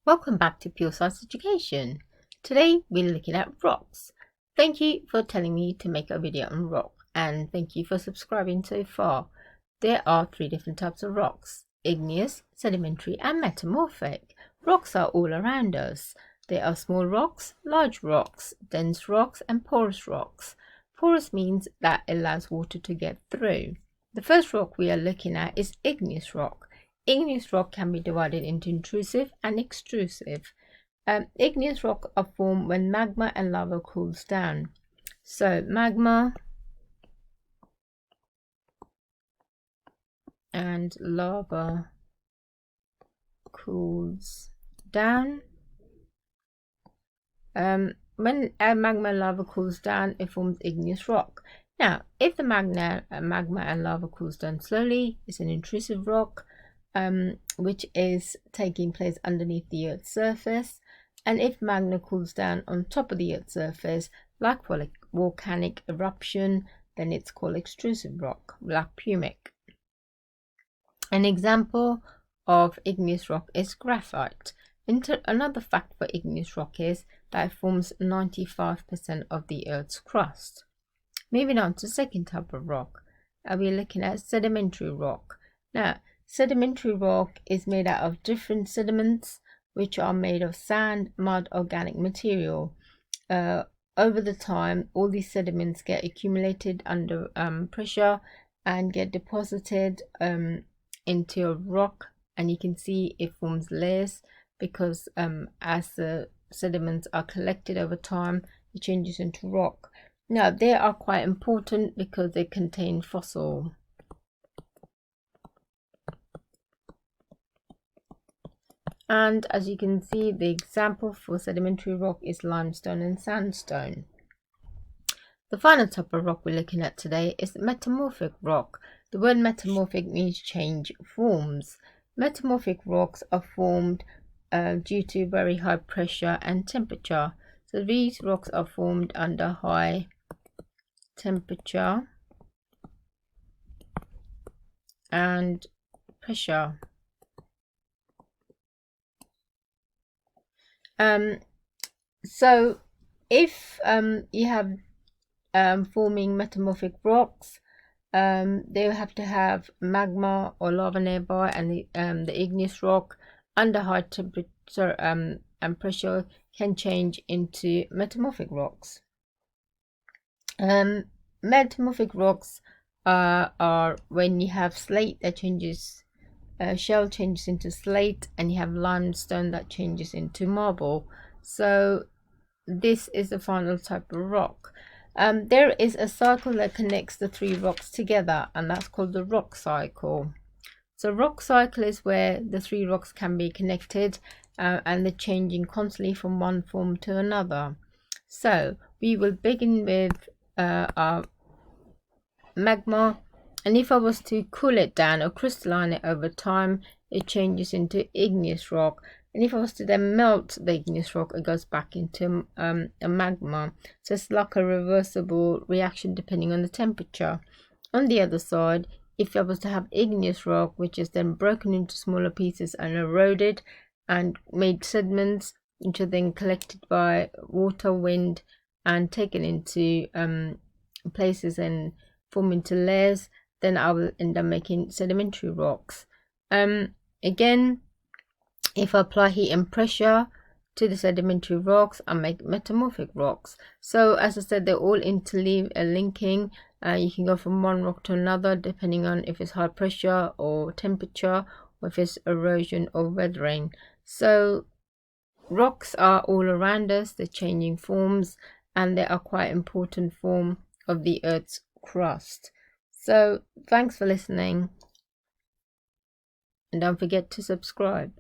Welcome back to Pure Science Education. Today we're looking at rocks. Thank you for telling me to make a video on rock, and thank you for subscribing so far. There are three different types of rocks: igneous, sedimentary and metamorphic. Rocks are all around us. There are small rocks, large rocks, dense rocks and porous rocks. Porous means that it allows water to get through. The first rock we are looking at is igneous rock. Igneous rock can be divided into intrusive and extrusive. Igneous rock are formed when magma and lava cools down. So magma and lava cools down. When magma and lava cools down, it forms igneous rock. Now, if the magma and lava cools down slowly, it's an intrusive rock. Which is taking place underneath the Earth's surface, and if magma cools down on top of the Earth's surface, like volcanic eruption, then it's called extrusive rock, like pumic. An example of igneous rock is graphite. Another fact for igneous rock is that it forms 95% of the Earth's crust. Moving on to the second type of rock, we're looking at sedimentary rock. Now, sedimentary rock is made out of different sediments, which are made of sand, mud, organic material. Over the time, all these sediments get accumulated under pressure and get deposited into a rock, and you can see it forms layers because as the sediments are collected over time, it changes into rock. Now, they are quite important because they contain fossil. And as you can see, the example for sedimentary rock is limestone and sandstone. The final type of rock we're looking at today is metamorphic rock. The word metamorphic means change forms. Metamorphic rocks are formed due to very high pressure and temperature. So these rocks are formed under high temperature and pressure. So if you have forming metamorphic rocks, they have to have magma or lava nearby, and the igneous rock under high temperature and pressure can change into metamorphic rocks. Metamorphic rocks are when you have slate that changes, shell changes into slate, and you have limestone that changes into marble. So this is the final type of rock. There is a cycle that connects the three rocks together, and that's called the rock cycle. So rock cycle is where the three rocks can be connected and they're changing constantly from one form to another. So we will begin with our magma, and if I was to cool it down or crystalline it over time, it changes into igneous rock. And if I was to then melt the igneous rock, it goes back into a magma. So it's like a reversible reaction depending on the temperature. On the other side, if I was to have igneous rock, which is then broken into smaller pieces and eroded and made sediments, which are then collected by water, wind, and taken into places and form into layers, then I will end up making sedimentary rocks. Again, if I apply heat and pressure to the sedimentary rocks, I make metamorphic rocks. So as I said, they're all linking. You can go from one rock to another depending on if it's high pressure or temperature, or if it's erosion or weathering. So rocks are all around us, they're changing forms, and they are quite important form of the Earth's crust. So thanks for listening, and don't forget to subscribe.